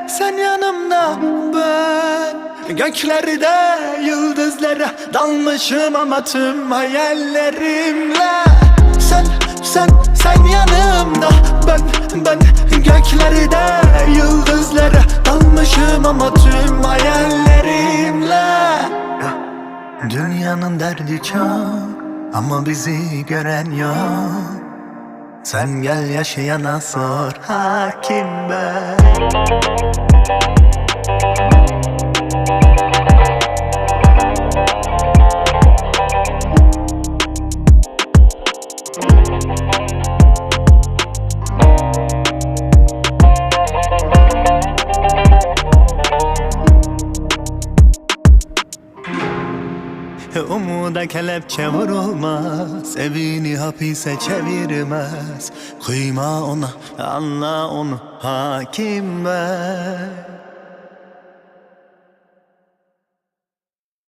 Sen yanımda, ben göklerde yıldızlara dalmışım ama tüm hayallerimle. Sen yanımda, ben göklerde yıldızlara dalmışım ama tüm hayallerimle. Dünyanın derdi çok ama bizi gören yok. Sen gel yaşayana sor, hakim ben. Umuda kelepçe vurulmaz, evini hapise çevirmez. Kıyma ona, anla onu, hakim ben.